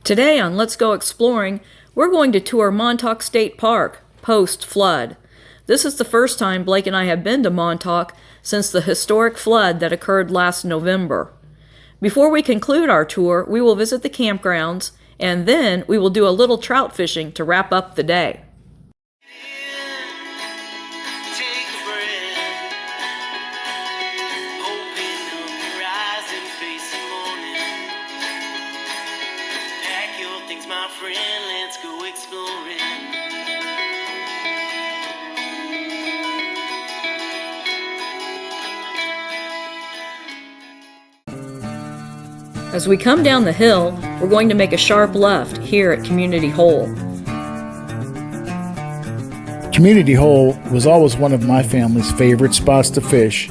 Today on Let's Go Exploring, we're going to tour Montauk State Park, post-flood. This is the first time Blake and I have been to Montauk since the historic flood that occurred last November. Before we conclude our tour, we will visit the campgrounds, and then we will do a little trout fishing to wrap up the day. My friend, let's go exploring. As we come down the hill, we're going to make a sharp left here at Community Hole. Community Hole was always one of my family's favorite spots to fish.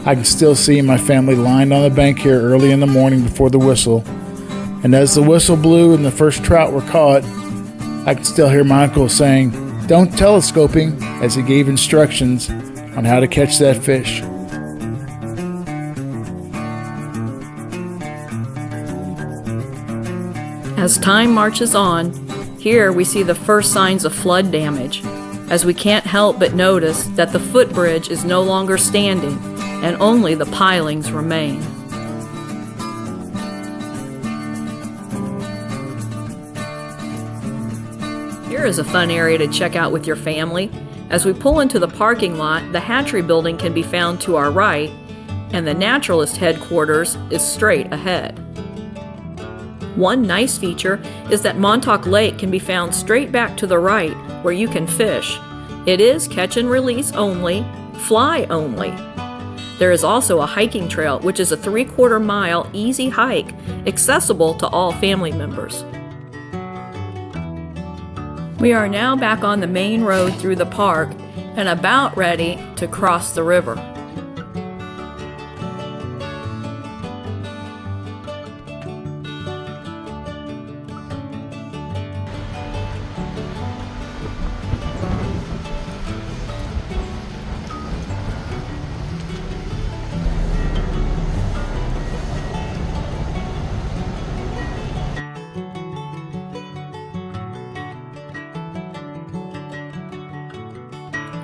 I can still see my family lined on the bank here early in the morning before the whistle. And as the whistle blew and the first trout were caught, I could still hear my uncle saying, "Don't telescoping," as he gave instructions on how to catch that fish. As time marches on, here we see the first signs of flood damage, as we can't help but notice that the footbridge is no longer standing and only the pilings remain. Here is a fun area to check out with your family. As we pull into the parking lot, the Hatchery building can be found to our right, and the naturalist headquarters is straight ahead. One nice feature is that Montauk Lake can be found straight back to the right, where you can fish. It is catch and release only, fly only. There is also a hiking trail, which is a 3/4 mile easy hike, accessible to all family members. We are now back on the main road through the park and about ready to cross the river.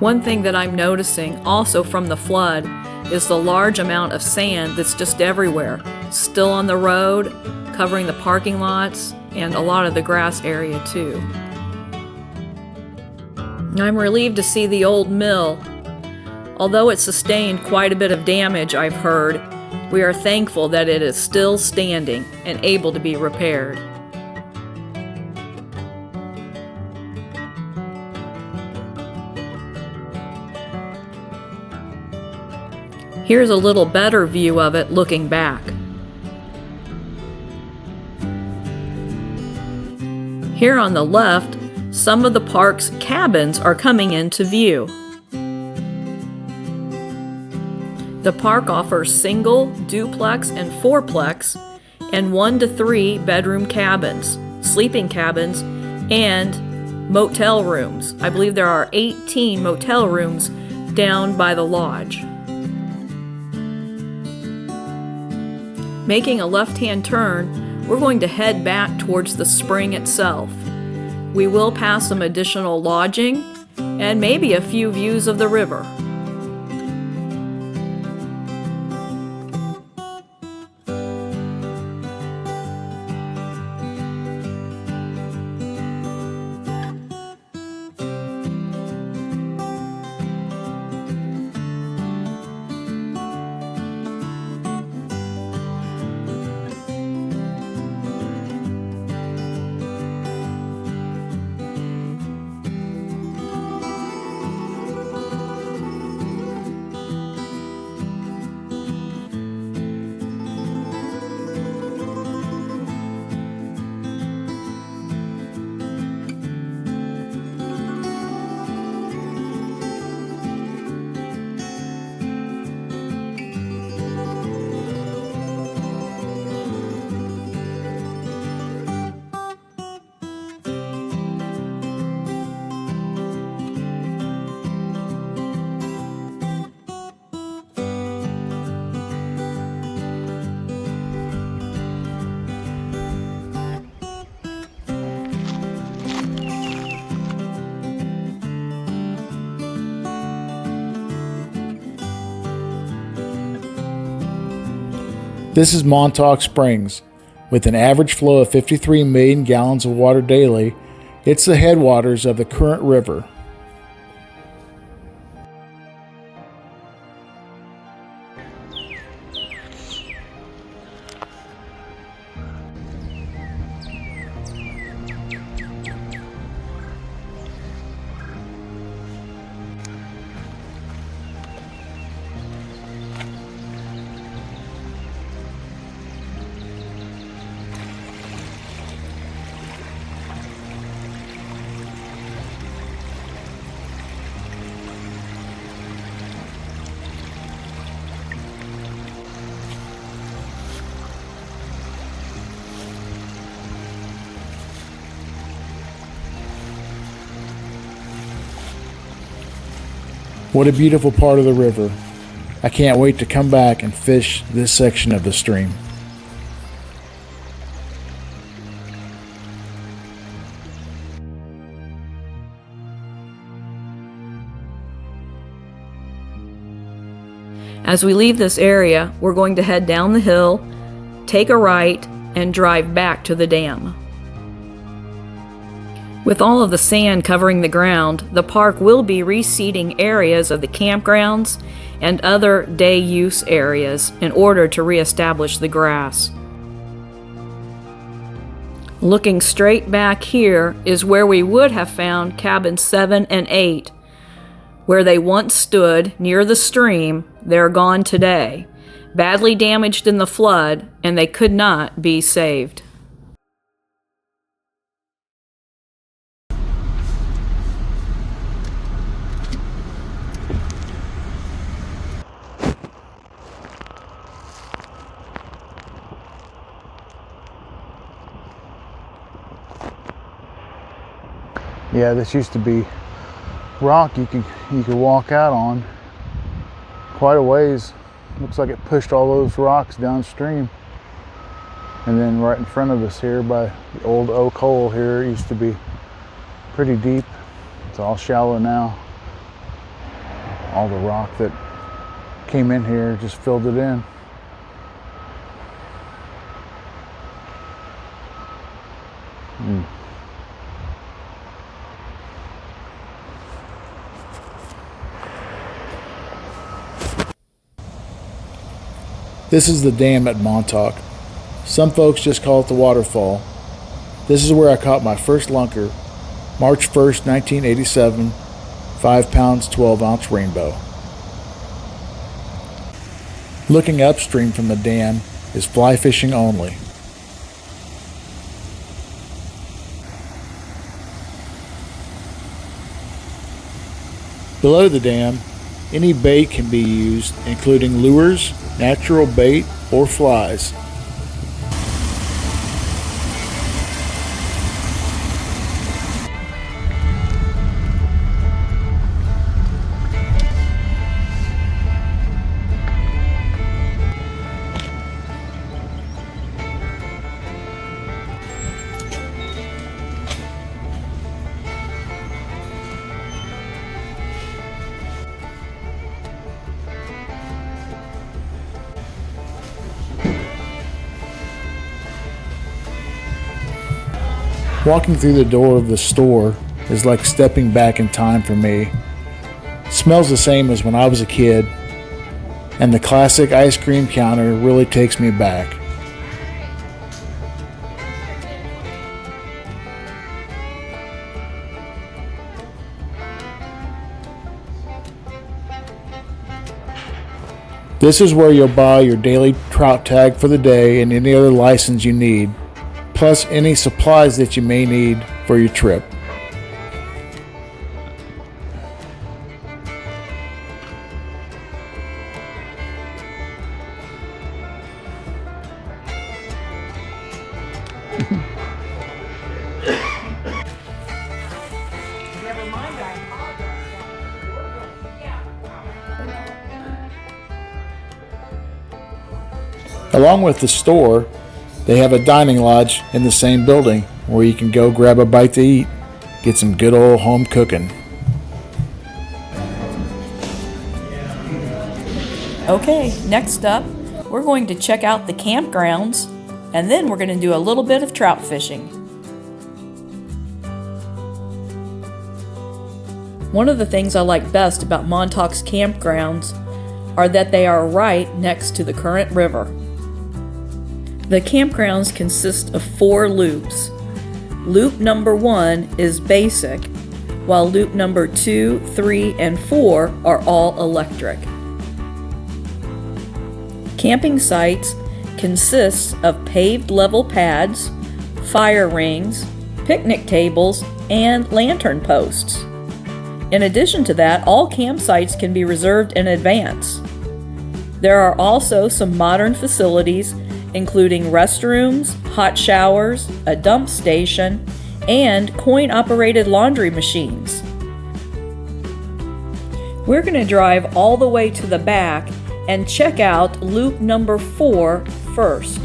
One thing that I'm noticing also from the flood is the large amount of sand that's just everywhere, still on the road, covering the parking lots, and a lot of the grass area too. I'm relieved to see the old mill. Although it sustained quite a bit of damage, I've heard, we are thankful that it is still standing and able to be repaired. Here's a little better view of it looking back. Here on the left, some of the park's cabins are coming into view. The park offers single, duplex, and fourplex, and 1 to 3 bedroom cabins, sleeping cabins, and motel rooms. I believe there are 18 motel rooms down by the lodge. Making a left-hand turn, we're going to head back towards the spring itself. We will pass some additional lodging and maybe a few views of the river. This is Montauk Springs. With an average flow of 53 million gallons of water daily, it's the headwaters of the Current River. What a beautiful part of the river. I can't wait to come back and fish this section of the stream. As we leave this area, we're going to head down the hill, take a right, and drive back to the dam. With all of the sand covering the ground, the park will be reseeding areas of the campgrounds and other day use areas in order to reestablish the grass. Looking straight back here is where we would have found cabins 7 and 8. Where they once stood near the stream, they're gone today, badly damaged in the flood, and they could not be saved. Yeah, this used to be rock you could walk out on quite a ways. Looks like it pushed all those rocks downstream. And then right in front of us here by the old oak hole here, it used to be pretty deep. It's all shallow now. All the rock that came in here just filled it in. This is the dam at Montauk. Some folks just call it the waterfall. This is where I caught my first lunker, March 1st, 1987, 5 pounds, 12 ounce rainbow. Looking upstream from the dam is fly fishing only. Below the dam, any bait can be used, including lures, natural bait, or flies. Walking through the door of the store is like stepping back in time for me. It smells the same as when I was a kid, and the classic ice cream counter really takes me back. This is where you'll buy your daily trout tag for the day and any other license you need, plus any supplies that you may need for your trip. Along with the store, they have a dining lodge in the same building where you can go grab a bite to eat, get some good old home cooking. Okay, next up, we're going to check out the campgrounds, and then we're going to do a little bit of trout fishing. One of the things I like best about Montauk's campgrounds are that they are right next to the current river. The campgrounds consist of 4 loops. Loop number 1 is basic, while loop number 2, 3, and 4 are all electric. Camping sites consist of paved level pads, fire rings, picnic tables, and lantern posts. In addition to that, all campsites can be reserved in advance. There are also some modern facilities including restrooms, hot showers, a dump station, and coin-operated laundry machines. We're going to drive all the way to the back and check out loop number 4 first.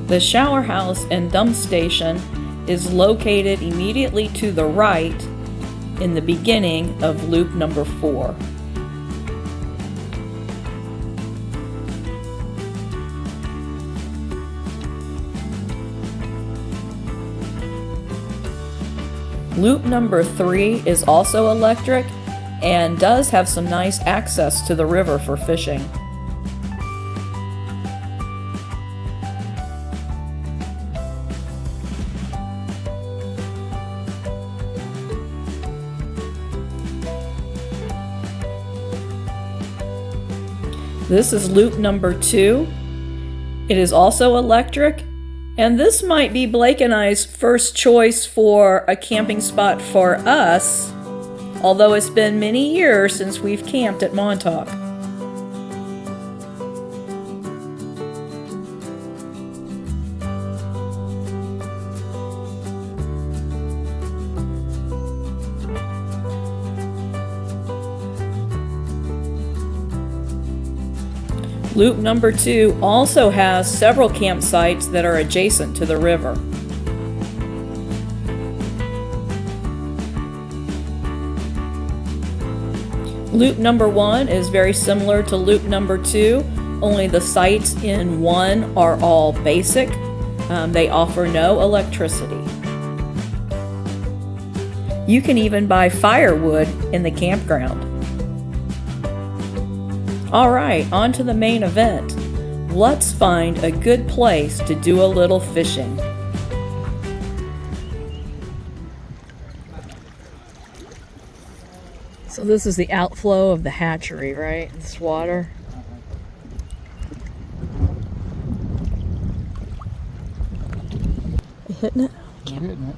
The shower house and dump station is located immediately to the right in the beginning of loop number 4. Loop number 3 is also electric and does have some nice access to the river for fishing. This is loop number 2. It is also electric, and this might be Blake and I's first choice for a camping spot for us, although it's been many years since we've camped at Montauk. Loop number 2 also has several campsites that are adjacent to the river. Loop number 1 is very similar to loop number 2, only the sites in 1 are all basic. They offer no electricity. You can even buy firewood in the campground. Alright, on to the main event. Let's find a good place to do a little fishing. So this is the outflow of the hatchery, right? This water. You hitting it? I'm hitting it.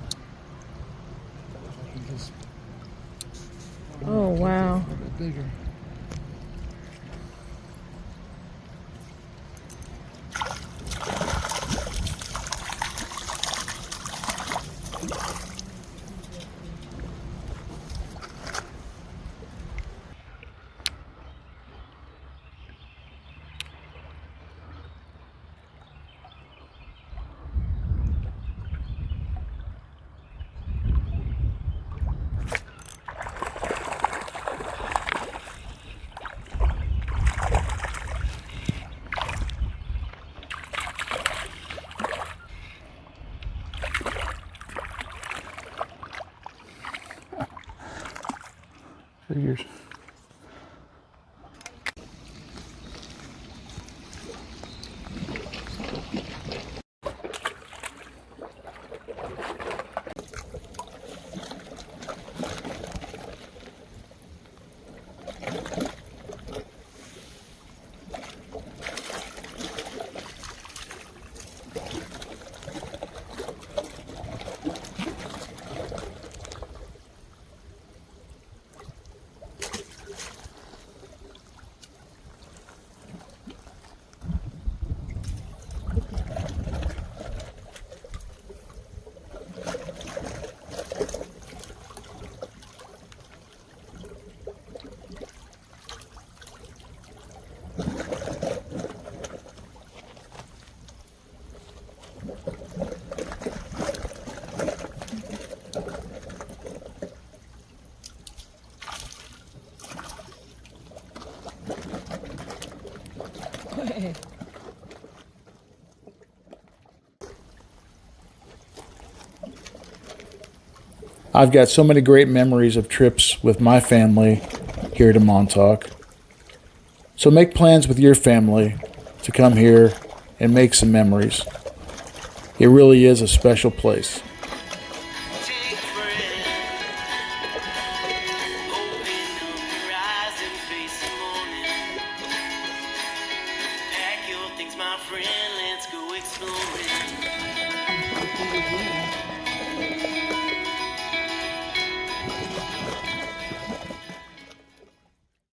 Oh wow. A bit bigger. Figures. I've got so many great memories of trips with my family here to Montauk. So make plans with your family to come here and make some memories. It really is a special place. Take a breath. Open up your eyes and face the morning. Pack your things, my friend. Let's go exploring.